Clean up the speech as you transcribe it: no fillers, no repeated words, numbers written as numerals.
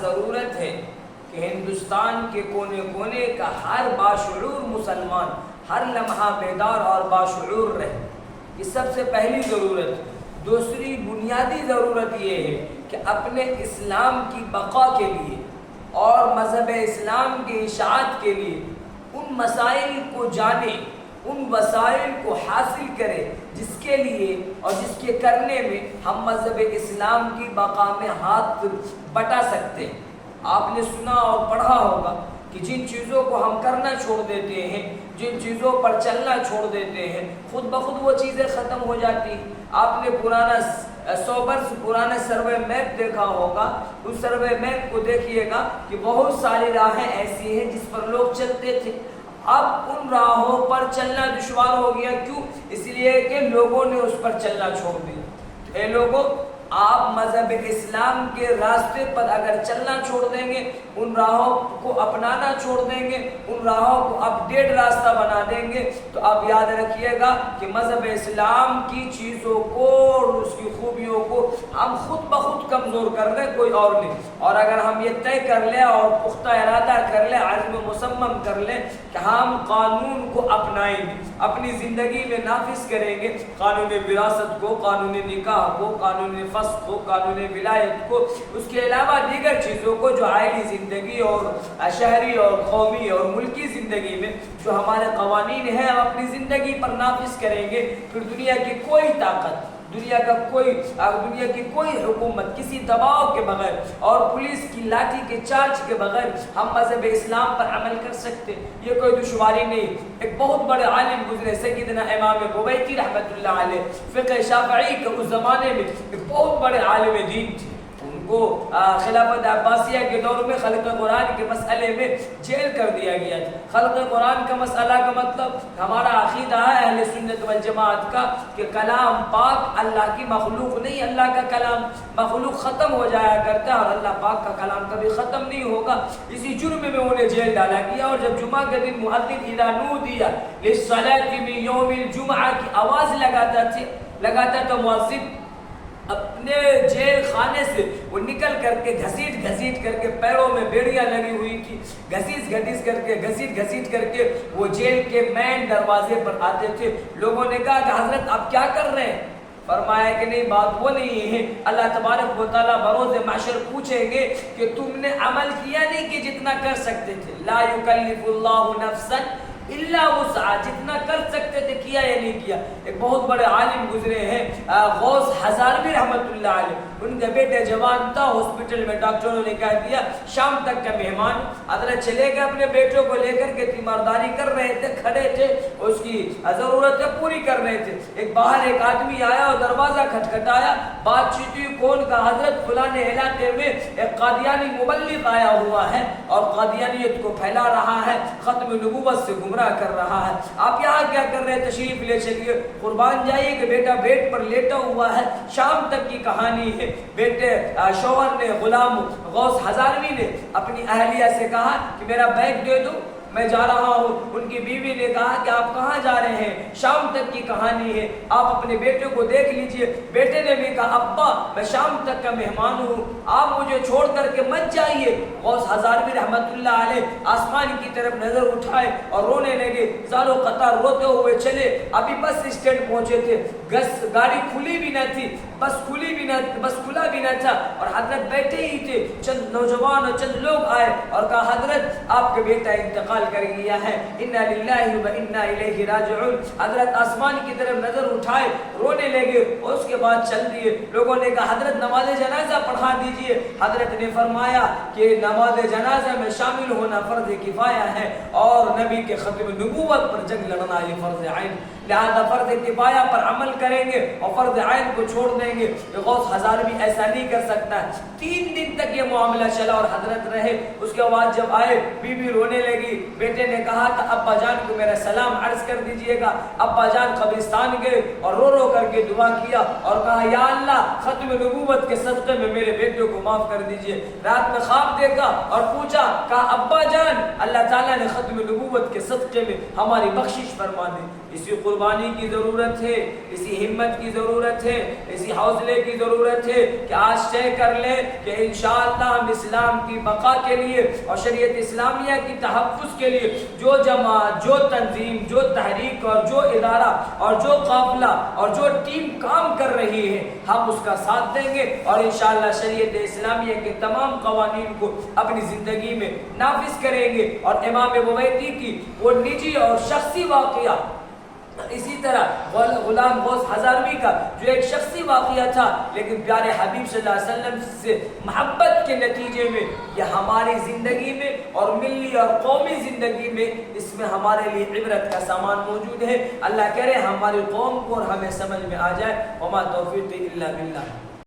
ضرورت ہے کہ ہندوستان کے کونے کونے کا ہر باشعور مسلمان ہر لمحہ بیدار اور باشعور رہے. یہ سب سے پہلی ضرورت ہے. دوسری بنیادی ضرورت یہ ہے کہ اپنے اسلام کی بقا کے لیے اور مذہب اسلام کی اشاعت کے لیے ان مسائل کو جانے، ان وسائل کو حاصل کرے جس کے لیے اور جس کے کرنے میں ہم مذہب اسلام کی بقا میں ہاتھ بٹا سکتے ہیں. آپ نے سنا اور پڑھا ہوگا کہ جن چیزوں کو ہم کرنا چھوڑ دیتے ہیں، جن چیزوں پر چلنا چھوڑ دیتے ہیں، خود بخود وہ چیزیں ختم ہو جاتی ہیں. آپ نے پرانا 100 برس پرانا سروے میپ دیکھا ہوگا. اس سروے میپ کو دیکھیے گا کہ بہت ساری راہیں ایسی ہیں جس پر لوگ چلتے تھے. اب ان راہوں پر چلنا دشوار ہو گیا. کیوں؟ اس لیے کہ لوگوں نے اس پر چلنا چھوڑ دیا. اے لوگوں، آپ مذہب اسلام کے راستے پر اگر چلنا چھوڑ دیں گے، ان راہوں کو اپنانا چھوڑ دیں گے، ان راہوں کو اپ ڈیٹ راستہ بنا دیں گے، تو آپ یاد رکھیے گا کہ مذہب اسلام کی چیزوں کو اور اس کی خوبیوں کو ہم خود بخود کمزور کر لیں، کوئی اور نہیں. اور اگر ہم یہ طے کر لیں اور پختہ ارادہ کر لیں، عزم مصمم کر لیں کہ ہم قانون کو اپنائیں گے، اپنی زندگی میں نافذ کریں گے، قانون وراثت کو، قانون نکاح کو، قانون فسخ کو، قانون ولایت کو، اس کے علاوہ دیگر چیزوں کو جو عائلی زندگی اور شہری اور قومی اور ملکی زندگی میں جو ہمارے قوانین ہیں ہم اپنی زندگی پر نافذ کریں گے، پھر دنیا کی کوئی طاقت، دنیا کی کوئی حکومت کسی دباؤ کے بغیر اور پولیس کی لاٹھی کے چارج کے بغیر ہم مذہب اسلام پر عمل کر سکتے. یہ کوئی دشواری نہیں. ایک بہت بڑے عالم گزرے سیدنا امام بویتی رحمۃ اللہ علیہ، فقہ شافعی کے اس زمانے میں ایک بہت بڑے عالم دین تھے. ان کو خلافت عباسیہ کے دور میں خلق قرآن کے مسئلے میں جیل کر دیا گیا تھا. خلق قرآن کا مسئلہ کا مطلب ہمارا عقیدہ ہے اہل سنت والجماعت کا کہ کلام پاک اللہ کی مخلوق نہیں. اللہ کا کلام مخلوق ختم ہو جایا کرتا ہے اور اللہ پاک کا کلام کبھی ختم نہیں ہوگا. اسی جرم میں انہیں جیل ڈالا گیا. اور جب جمعہ کے دن مؤذن اذا نودی للصلاۃ من یوم الجمعہ کی آواز لگاتا تو مؤذن اپنے جیل خانے سے وہ نکل کر کے گھسیٹ کر کے پیروں میں بیڑیاں لگی ہوئی تھی، گھسیٹ کر کے وہ جیل کے مین دروازے پر آتے تھے. لوگوں نے کہا کہ حضرت آپ کیا کر رہے ہیں؟ فرمایا کہ نہیں، بات وہ نہیں ہے. اللہ تبارک و تعالیٰ بروز محشر پوچھیں گے کہ تم نے عمل کیا نہیں کہ جتنا کر سکتے تھے. لا یکلف اللہ نفسا الا وسعها، جتنا کر سکتے تھے کیا یا نہیں کیا. ایک بہت بڑے عالم گزرے ہیں غوث ہزاروی رحمۃ اللہ علیہ. ان کا بیٹا جوان تھا، ہاسپٹل میں ڈاکٹروں نے کہہ دیا شام تک کا مہمان. حضرت چلے گئے اپنے بیٹوں کو لے کر کے، تیمارداری کر رہے تھے، کھڑے تھے، اس کی ضرورتیں پوری کر رہے تھے. باہر ایک آدمی آیا اور دروازہ کھٹکھٹایا. بات چیت ہوئی، کون کا؟ حضرت فلاں علاقے میں ایک قادیانی مبلغ آیا ہوا ہے اور قادیانیت کو پھیلا رہا ہے، ختم نبوت سے گمراہ کر رہا ہے. آپ یہاں کیا کر رہے ہیں؟ تشریف لے چلیے. قربان جائیے کہ بیٹا بیڈ پر لیٹا ہوا ہے. شام تک کی کہانی ہے. بیٹے شوہر نے، غلام غوث ہزاروی نے اپنی اہلیہ سے کہا کہ میرا بیگ دے دو، میں جا رہا ہوں. ان کی بیوی نے کہا کہ آپ کہاں جا رہے ہیں؟ شام تک کی کہانی ہے، آپ اپنے بیٹے کو دیکھ لیجئے. بیٹے نے بھی کہا ابا میں شام تک کا مہمان ہوں، آپ مجھے چھوڑ کر کے مت جائیے. غوث ہزاروی رحمت اللہ علیہ آسمان کی طرف نظر اٹھائے اور رونے لگے. زارو قطار روتے ہوئے چلے. ابھی بس اسٹینڈ پہنچے تھے، گاڑی کھلی بھی نہ تھی، بس کھلا بھی نہ تھا اور حضرت بیٹھے ہی تھے. چند نوجوان اور چند لوگ آئے اور کہا حضرت آپ کے بیٹا انتقال کر گیا ہے، انا للہ و انا الیہ راجعون. حضرت آسمان کی طرف نظر اٹھائے، رونے لگے اور اس کے بعد چل دیے. لوگوں نے کہا حضرت نماز جنازہ پڑھا دیجئے. حضرت نے فرمایا کہ نماز جنازہ میں شامل ہونا فرض کفایہ ہے اور نبی کے ختم نبوت پر جنگ لڑنا یہ فرض عین. لہذا فرض کفایہ پر عمل کریں گے اور فرض عین کو چھوڑ دیں گے. غوث ہزاروی ایسا نہیں کر سکتا ہے. 3 دن تک یہ معاملہ چلا اور حضرت رہے. اس کے بعد جب آئے بی رونے لگی. بیٹے نے کہا کہ ابا جان کو میرا سلام عرض کر دیجئے گا. ابا جان قبرستان گئے اور رو کر کے دعا کیا اور کہا یا اللہ ختم نبوت کے صدقے میں میرے بیٹے کو معاف کر دیجئے. رات میں خواب دیکھا اور پوچھا، کہا ابا جان اللہ تعالیٰ نے ختم نبوت کے صدقے میں ہماری بخشش فرما دی. اسی قربان قربانی کی ضرورت ہے، اسی ہمت کی ضرورت ہے، اسی حوصلے کی ضرورت ہے کہ آج طے کر لیں کہ انشاءاللہ ہم اسلام کی بقا کے لیے اور شریعت اسلامیہ کی تحفظ کے لیے جو جماعت، جو تنظیم، جو تحریک اور جو ادارہ اور جو قافلہ اور جو ٹیم کام کر رہی ہے ہم اس کا ساتھ دیں گے اور انشاءاللہ شریعت اسلامیہ کے تمام قوانین کو اپنی زندگی میں نافذ کریں گے۔ اور امام بویدی کی وہ نجی اور شخصی واقعہ، اسی طرح غلام غوث ہزاروی کا جو ایک شخصی واقعہ تھا لیکن پیارے حبیب صلی اللہ علیہ وسلم سے محبت کے نتیجے میں یہ ہماری زندگی میں اور ملی اور قومی زندگی میں اس میں ہمارے لیے عبرت کا سامان موجود ہے۔ اللہ کرے ہماری قوم کو اور ہمیں سمجھ میں آ جائے۔ وما توفیقی الا باللہ۔